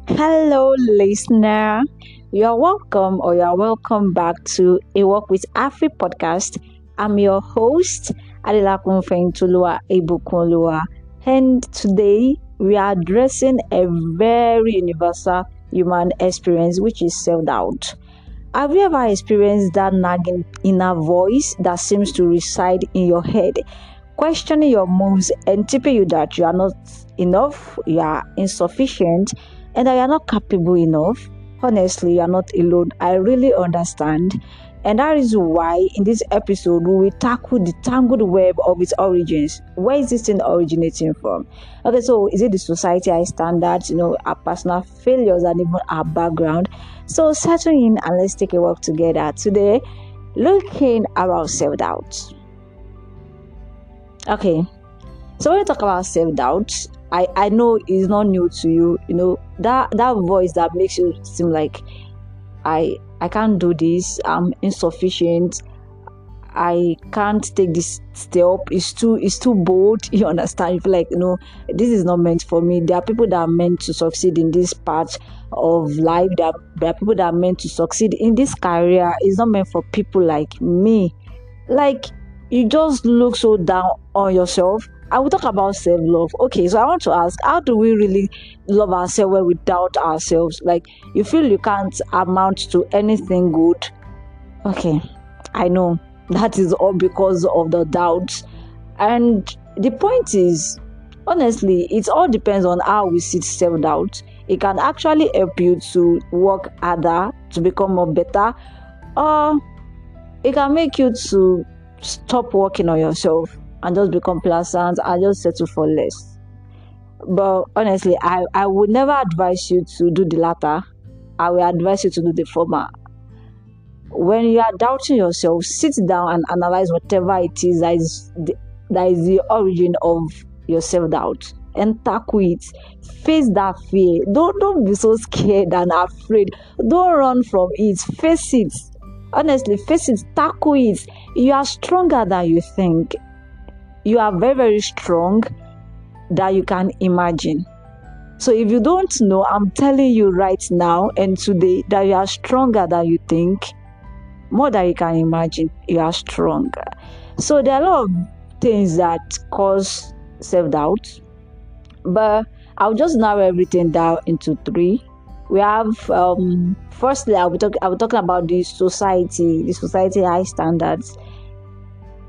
Hello, listener. You're welcome or you're welcome back to A Walk with A.F.I podcast. I'm your host, Adela Tulua Ebukunlua, and today we are addressing a very universal human experience, which is self-doubt. Have you ever experienced that nagging inner voice that seems to reside in your head, questioning your moves and tipping you that you are not enough, you are insufficient, and that you are not capable enough? Honestly, you are not alone. I really understand. And that is why in this episode we will tackle the tangled web of its origins. Where is this thing originating from? Okay, so is it the society standards, our personal failures, and even our background? So settle in and let's take a walk together today, looking about self-doubt. Okay, so when you talk about self-doubt, I know it's not new to you. That voice that makes you seem like I can't do this, I'm insufficient, I can't take this step, it's too bold. You understand? You feel like this is not meant for me. There are people that are meant to succeed in this part of life. There are people that are meant to succeed in this career. It's not meant for people like me. Like, you just look so down on yourself. I will talk about self-love. Okay, so I want to ask, how do we really love ourselves when we doubt ourselves? Like, you feel you can't amount to anything good. Okay, I know that is all because of the doubts. And the point is, honestly, it all depends on how we see self-doubt. It can actually help you to work harder, to become more better, or it can make you to stop working on yourself and just become pleasant and just settle for less. But honestly, I would never advise you to do the latter. I will advise you to do the former. When you are doubting yourself, sit down and analyze whatever it is that is the origin of your self-doubt and tackle it. Face that fear. Don't be so scared and afraid. Don't run from it. Face it. Honestly, face it, tackle it. You are stronger than you think. You are very, very strong that you can imagine. So if you don't know, I'm telling you right now and today that you are stronger than you think, more than you can imagine. You are stronger. So there are a lot of things that cause self-doubt, but I'll just narrow everything down into three. We have firstly, I'll be talking about the society high standards.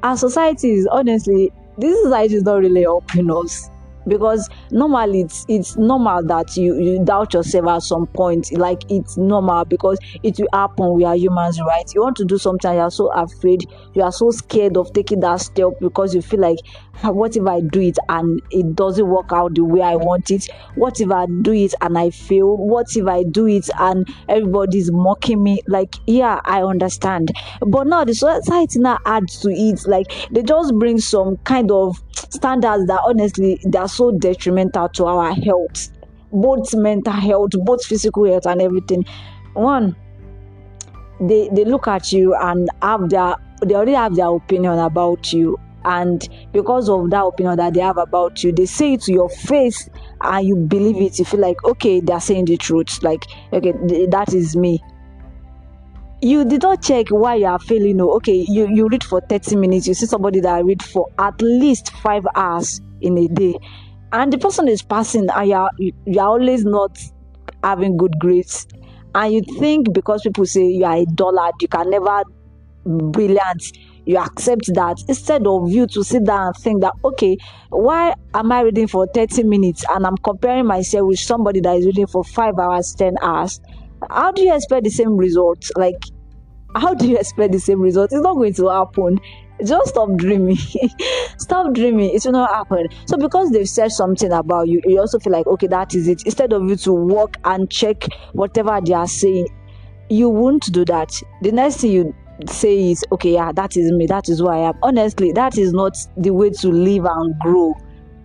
Our society is, honestly, this society is not really helping us, because normally it's normal that you doubt yourself at some point. Like, it's normal because it will happen. We are humans, right? You want to do something, you are so afraid, you are so scared of taking that step because you feel like, what if I do it and it doesn't work out the way I want it? What if I do it and I fail? What if I do it and everybody's mocking me? Like, yeah, I understand, but now the society now adds to it. Like, they just bring some kind of standards that honestly they are so detrimental to our health, both mental health, both physical health, and everything. One, they look at you and they already have their opinion about you, and because of that opinion that they have about you, they say it to your face and you believe it. You feel like, okay, they are saying the truth. Like, okay, that is me. You did not check why you are failing. Okay, you read for 30 minutes, you see somebody that read for at least 5 hours in a day, and the person is passing, and you are always not having good grades, and you think because people say you are a dullard, you can never brilliant, you accept that, instead of you to sit down and think that, okay, why am I reading for 30 minutes and I'm comparing myself with somebody that is reading for 5 hours, 10 hours? How do you expect the same results? Like, how do you expect the same result? It's not going to happen. Just stop dreaming. Stop dreaming. It will not happen. So because they've said something about you, you also feel like, okay, that is it. Instead of you to walk and check whatever they are saying, you won't do that. The next thing you say is, okay, yeah, that is me. That is who I am. Honestly, that is not the way to live and grow.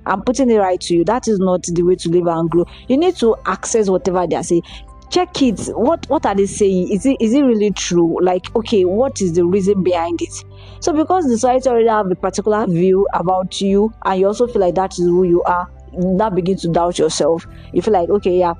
I'm putting it right to you. That is not the way to live and grow. You need to access whatever they are saying. Check it. What are they saying? Is it really true? Like, okay, what is the reason behind it? So because the society already have a particular view about you, and you also feel like that is who you are, now begin to doubt yourself. You feel like, okay, yeah,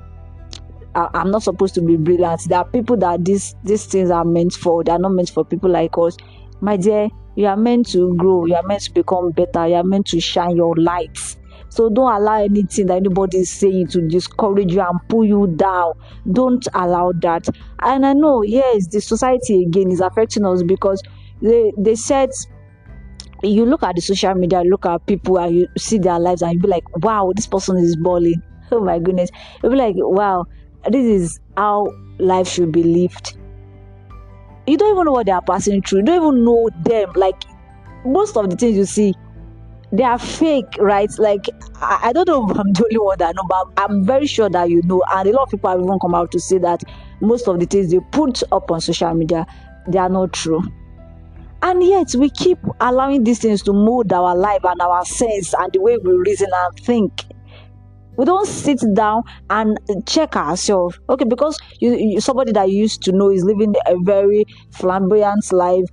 I'm not supposed to be brilliant. There are people that these things are meant for. They are not meant for people like us. My dear, you are meant to grow. You are meant to become better. You are meant to shine your lights. So don't allow anything that anybody is saying to discourage you and pull you down. Don't allow that. And I know, yes, the society again is affecting us, because they said, you look at the social media, look at people, and you see their lives, and you be like, wow, this person is balling. Oh my goodness. You'll be like, wow, this is how life should be lived. You don't even know what they are passing through. You don't even know them. Like, most of the things you see, they are fake, right? Like, I don't know if I'm the only one that know, but I'm very sure that you know. And a lot of people have even come out to say that most of the things they put up on social media, they are not true. And yet we keep allowing these things to mold our life and our sense and the way we reason and think. We don't sit down and check ourselves. Okay, because somebody that you used to know is living a very flamboyant life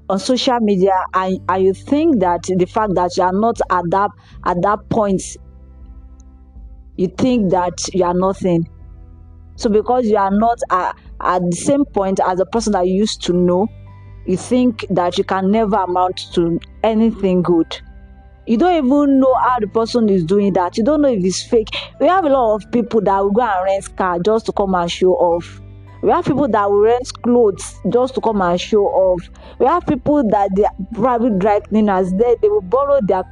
on social media, and you think that the fact that you are not at that point, you think that you are nothing. So because you are not at the same point as the person that you used to know, you think that you can never amount to anything good. You don't even know how the person is doing that. You don't know if it's fake. We have a lot of people that will go and rent car just to come and show off. We have people that will rent clothes just to come and show off. We have people that they are private dry cleaners. They will borrow their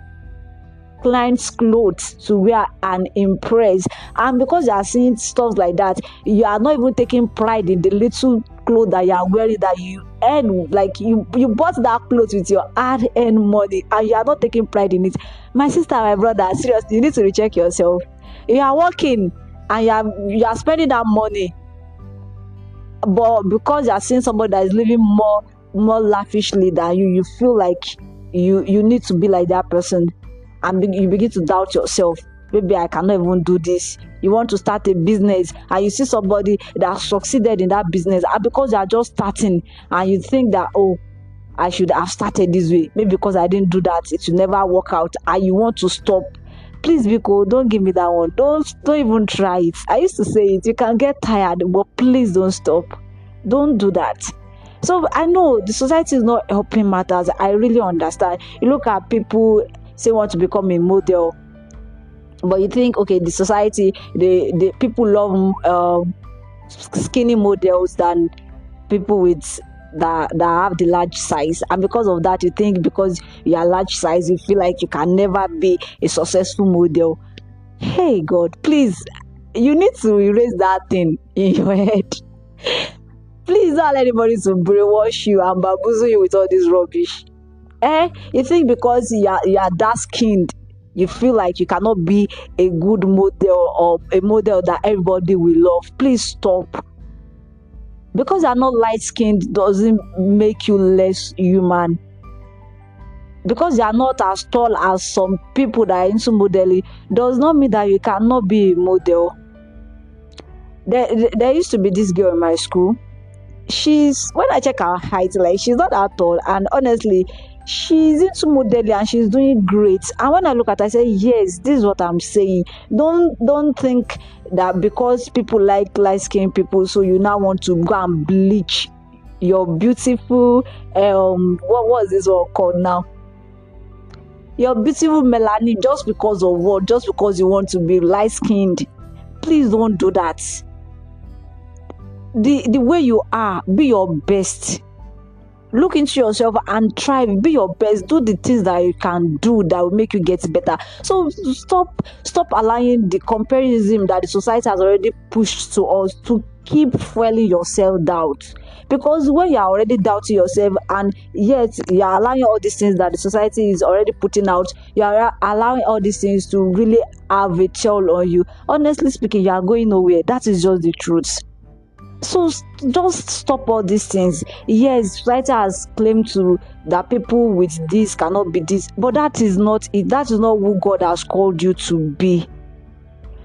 clients' clothes to wear and impress. And because you are seeing stuff like that, you are not even taking pride in the little clothes that you are wearing, that you earn. Like, you bought that clothes with your hard-earned money, and you are not taking pride in it. My sister, my brother, seriously, you need to recheck yourself. You are working and you are spending that money, but because you are seeing somebody that is living more lavishly than you feel like you need to be like that person, and you begin to doubt yourself. Maybe I cannot even do this. You want to start a business, and you see somebody that succeeded in that business, and because you are just starting, and you think that, oh, I should have started this way. Maybe because I didn't do that, it will never work out, and you want to stop. Please, Biko, don't give me that one. Don't even try it. I used to say it. You can get tired, but please don't stop. Don't do that. So I know the society is not helping matters. I really understand. You look at people say want to become a model, but you think, okay, the society, the people love skinny models than people with that have the large size, and because of that, you think because you are large size, you feel like you can never be a successful model. Hey God, please, you need to erase that thing in your head. Please don't allow anybody to brainwash you and bamboozle you with all this rubbish. You think because you are dark skinned, you feel like you cannot be a good model, or a model that everybody will love. Please stop. Because you are not light skinned doesn't make you less human. Because you are not as tall as some people that are into modeling does not mean that you cannot be a model. There used to be this girl in my school. When I check her height, like, she's not that tall, and honestly, she's into modeling and she's doing great. And when I look at her, I say, yes, this is what I'm saying. Don't think that because people like light-skinned people, so you now want to go and bleach your beautiful what was this one called now? Your beautiful melanin, just because of what? Just because you want to be light-skinned. Please don't do that. The way you are, be your best. Look into yourself and try, be your best. Do the things that you can do that will make you get better. So stop allowing the comparison that the society has already pushed to us to keep fueling your self-doubt. Because when you are already doubting yourself, and yet you are allowing all these things that the society is already putting out, you are allowing all these things to really have a toll on you. Honestly speaking, you are going nowhere. That is just the truth. So just stop all these things. Yes, society has claimed that people with this cannot be this, but that is not it. That is not who God has called you to be.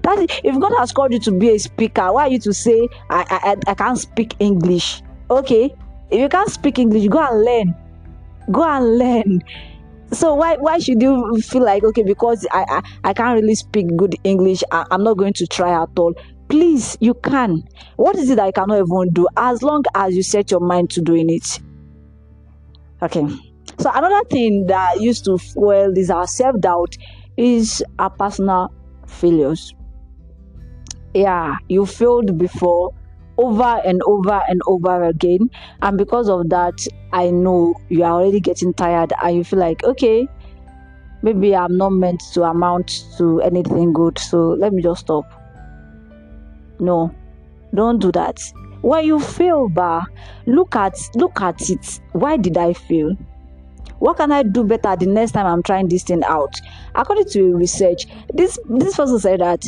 If God has called you to be a speaker, why are you to say I can't speak English? Okay, if you can't speak English, go and learn. So why should you feel like, okay, because I can't really speak good English, I'm not going to try at all? Please, you can. What is it that I cannot even do, as long as you set your mind to doing it? Okay. So another thing that used to fuel this our self-doubt is our personal failures. Yeah, you failed before, over and over and over again, and because of that, I know you are already getting tired and you feel like, okay, maybe I'm not meant to amount to anything good, so let me just stop. No, don't do that. When you fail, look at it. Why did I fail? What can I do better the next time I'm trying this thing out? According to research, this person said that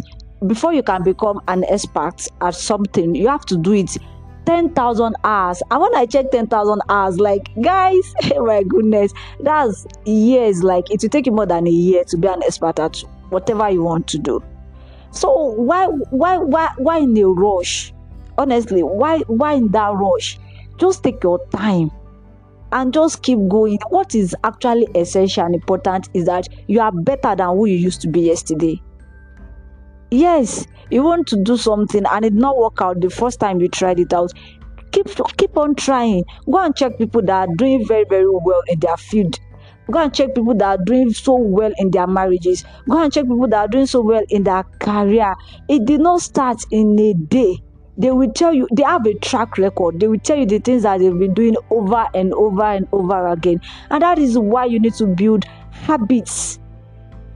before you can become an expert at something, you have to do it 10,000 hours. And when I check 10,000 hours, like, guys, oh my goodness, that's years. Like, it will take you more than a year to be an expert at whatever you want to do. So why in a rush? Honestly, why in that rush? Just take your time and just keep going. What is actually essential and important is that you are better than who you used to be yesterday. Yes, you want to do something and it did not work out the first time you tried it out. Keep on trying. Go and check people that are doing very, very well in their field. Go and check people that are doing so well in their marriages. Go and check people that are doing so well in their career. It did not start in a day. They will tell you, they have a track record. They will tell you the things that they've been doing over and over and over again. And that is why you need to build habits.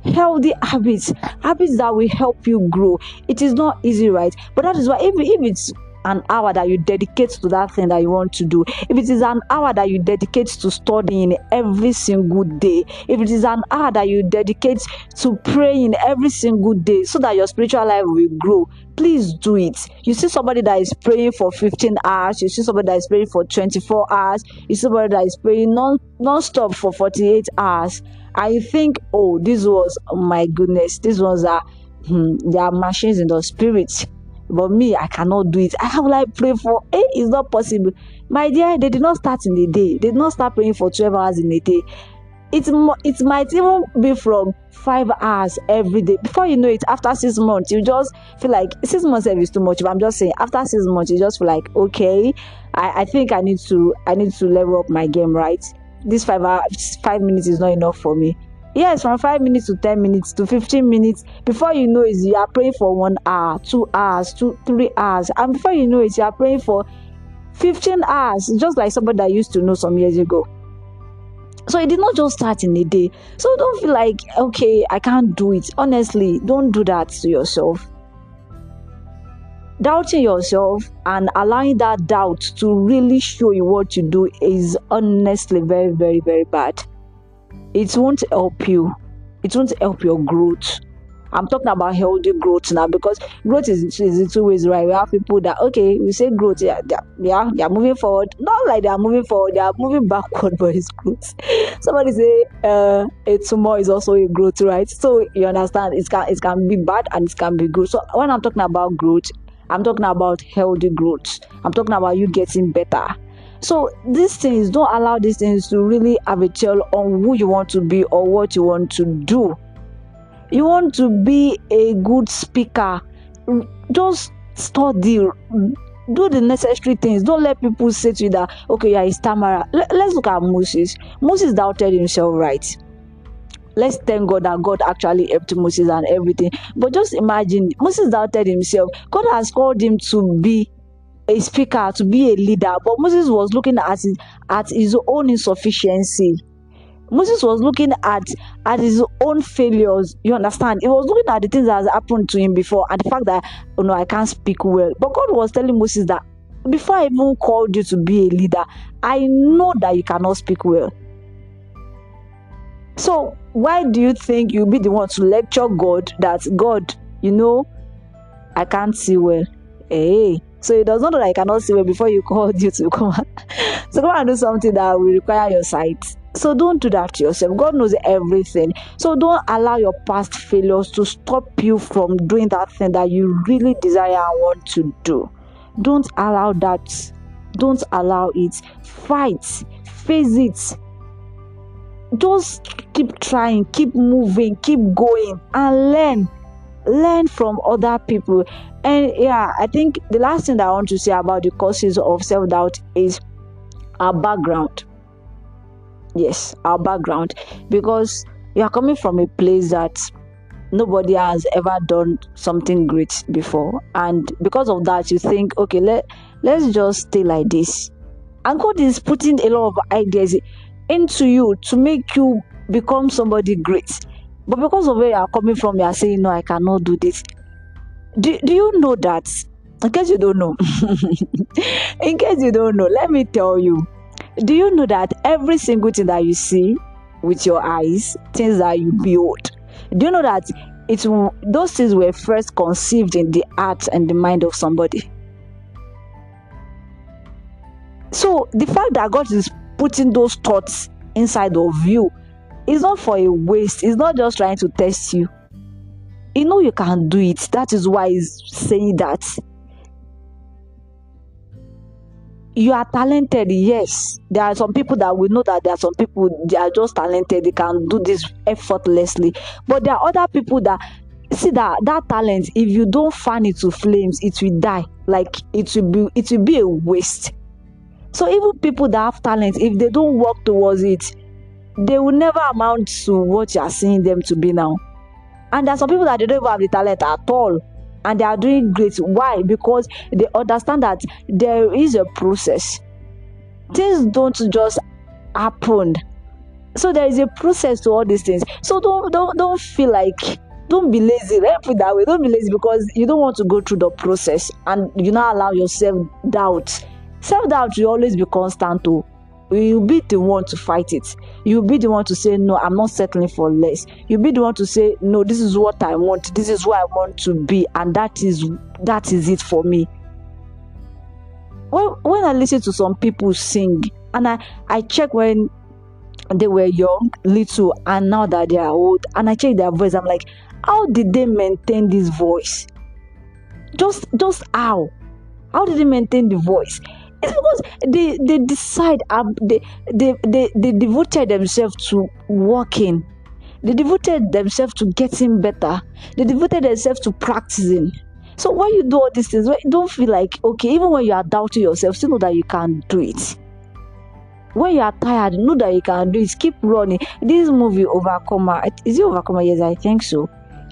Healthy habits that will help you grow. It is not easy, right? But that is why if it's an hour that you dedicate to that thing that you want to do, if it is an hour that you dedicate to studying every single day, if it is an hour that you dedicate to praying every single day so that your spiritual life will grow, please do it. You see somebody that is praying for 15 hours, you see somebody that is praying for 24 hours, you see somebody that is praying non-stop for 48 hours. I think, oh, this was, oh my goodness, this was they are machines in the spirit. But me, I cannot do it. How will I pray for? It's not possible. My dear, they did not start in a day. They did not start praying for 12 hours in a day. It might even be from 5 hours every day. Before you know it, after 6 months, you just feel like 6 months is too much. But I'm just saying, after 6 months, you just feel like, okay, I think I need to level up my game, right? This 5 minutes is not enough for me. Yes, from 5 minutes to 10 minutes to 15 minutes. Before you know it, you are praying for 1 hour, 2 hours, 3 hours. And before you know it, you are praying for 15 hours, just like somebody that I used to know some years ago. So it did not just start in a day. So don't feel like, okay, I can't do it. Honestly, don't do that to yourself. Doubting yourself and allowing that doubt to really show you what you do is honestly very, very, very bad. It won't help you. It won't help your growth. I'm talking about healthy growth now, because growth is in two ways, right? We have people that, okay, we say growth, they are moving forward. Not like they are moving forward, they are moving backward, but it's growth. Somebody say it's more is also a growth, right? So you understand, it can be bad and it can be good. So when I'm talking about growth, I'm talking about healthy growth. I'm talking about you getting better. So these things, don't allow these things to really have a tell on who you want to be or what you want to do. You want to be a good speaker, just study, do the necessary things. Don't let people say to you that, okay, yeah, it's Tamara. Let's look at Moses. Moses doubted himself, right? Let's thank God that God actually helped Moses and everything. But just imagine, Moses doubted himself. God has called him to be a speaker, to be a leader, but Moses was looking at his own insufficiency. Moses was looking at his own failures. You understand? He was looking at the things that has happened to him before and the fact that, oh no, I can't speak well. But God was telling Moses that before I even called you to be a leader, I know that you cannot speak well. So why do you think you'll be the one to lecture God that, God, I can't see well? Hey, so it does not know that I cannot see well before you called you to come and do something that will require your sight. So don't do that to yourself. God knows everything. So don't allow your past failures to stop you from doing that thing that you really desire and want to do. Don't allow that. Don't allow it. Fight. Face it. just keep trying, keep moving, keep going, and learn from other people. And yeah, I think the last thing that I want to say about the causes of self-doubt is our background. Yes, our background, because you are coming from a place that nobody has ever done something great before, and because of that you think, okay, let's just stay like this. And God is putting a lot of ideas into you to make you become somebody great, but because of where you are coming from, you are saying, no, I cannot do this. Do you know that, in case you don't know, in case you don't know, let me tell you, do you know that every single thing that you see with your eyes, things that you build, do you know that those things were first conceived in the heart and the mind of somebody? So the fact that God is putting those thoughts inside of you is not for a waste. It's not just trying to test you. You know you can do it. That is why he's saying that. You are talented, yes. There are some people that we know that there are some people, they are just talented, they can do this effortlessly. But there are other people that see that talent, if you don't fan it to flames, it will die. Like it will be a waste. So even people that have talent, if they don't work towards it, they will never amount to what you are seeing them to be now. And there are some people that they don't even have the talent at all, and they are doing great. Why? Because they understand that there is a process. Things don't just happen. So there is a process to all these things. So don't feel like, don't be lazy. Let me put it that way. Don't be lazy because you don't want to go through the process and you not allow yourself doubt. Self-doubt will always be constant too. You'll be the one to fight it. You'll be the one to say, no, I'm not settling for less. You'll be the one to say, no, this is what I want. This is who I want to be. And that is it for me. When I listen to some people sing, and I check when they were young, little, and now that they are old, and I check their voice, I'm like, how did they maintain this voice? Just how? How did they maintain the voice? It's because they decide, they devoted themselves to working. They devoted themselves to getting better. They devoted themselves to practicing. So when you do all these things, don't feel like, okay, even when you are doubting yourself, still know that you can do it. When you are tired, know that you can do it. Keep running. This movie, Overcomer, is it Overcomer? Yes, I think so.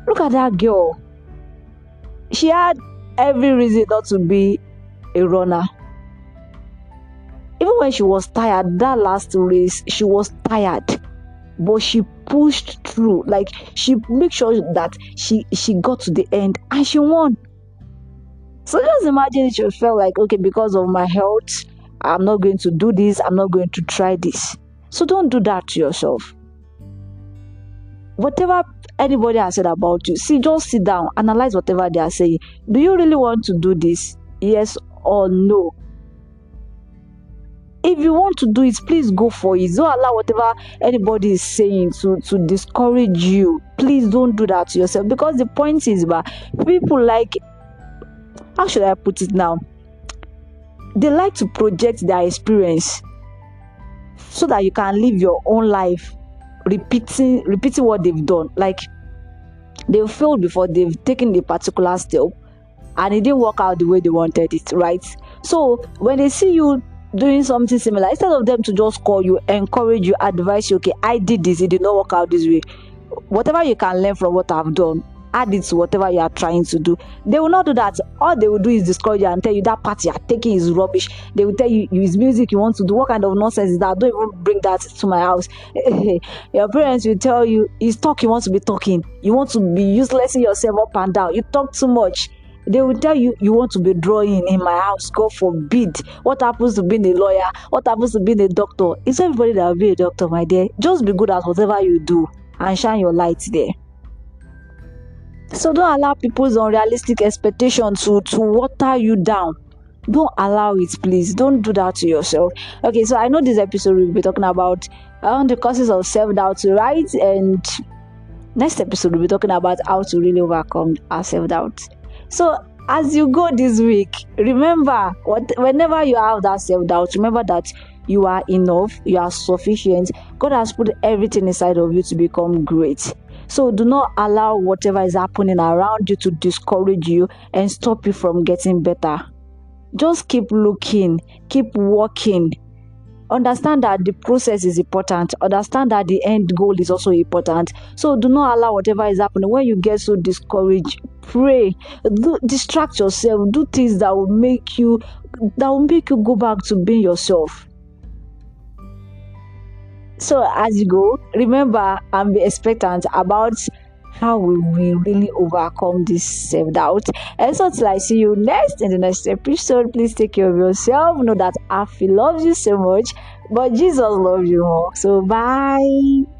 Look at that girl. She had every reason not to be a runner. Even when she was tired, that last race, she was tired, but she pushed through. Like, she made sure that she got to the end and she won. So just imagine if you felt like, okay, because of my health, I'm not going to do this, I'm not going to try this. So don't do that to yourself. Whatever anybody has said about you, just sit down, analyze whatever they are saying. Do you really want to do this? Yes or no? If you want to do it, please go for it. Don't allow whatever anybody is saying to discourage you. Please don't do that to yourself, because the point is, people like, how should I put it now? They like to project their experience so that you can live your own life repeating what they've done. Like, they've failed before, they've taken the particular step and it didn't work out the way they wanted it, right? So when they see you doing something similar, instead of them to just call you, encourage you, advise you, okay, I did this, it did not work out this way, whatever you can learn from what I've done, add it to whatever you are trying to do. They will not do that. All they will do is discourage you and tell you that part you are taking is rubbish. They will tell you his music you want to do, what kind of nonsense is that? Don't even bring that to my house. Your parents will tell you, it's talk you want to be talking, you want to be uselessing yourself up and down, you talk too much. They will tell you, you want to be drawing in my house, God forbid. What happens to being a lawyer? What happens to being a doctor? It's everybody that will be a doctor, my dear. Just be good at whatever you do and shine your light there. So don't allow people's unrealistic expectations to water you down. Don't allow it, please. Don't do that to yourself. Okay, so I know this episode we'll be talking about the causes of self-doubt, right? And next episode we'll be talking about how to really overcome our self-doubt. So as you go this week, remember, whenever you have that self-doubt, remember that You are enough, you are sufficient. God has put everything inside of you to become great. So do not allow whatever is happening around you to discourage you and stop you from getting better. Just keep looking, keep working. Understand that the process is important. Understand that the end goal is also important. So do not allow whatever is happening. When you get so discouraged, pray. Distract yourself. Do things that will make you go back to being yourself. So as you go, remember and be expectant about how will we really overcome this self-doubt. And so till I see you next in the next episode, please take care of yourself. Know that A.F.I loves you so much, but Jesus loves you more. So bye.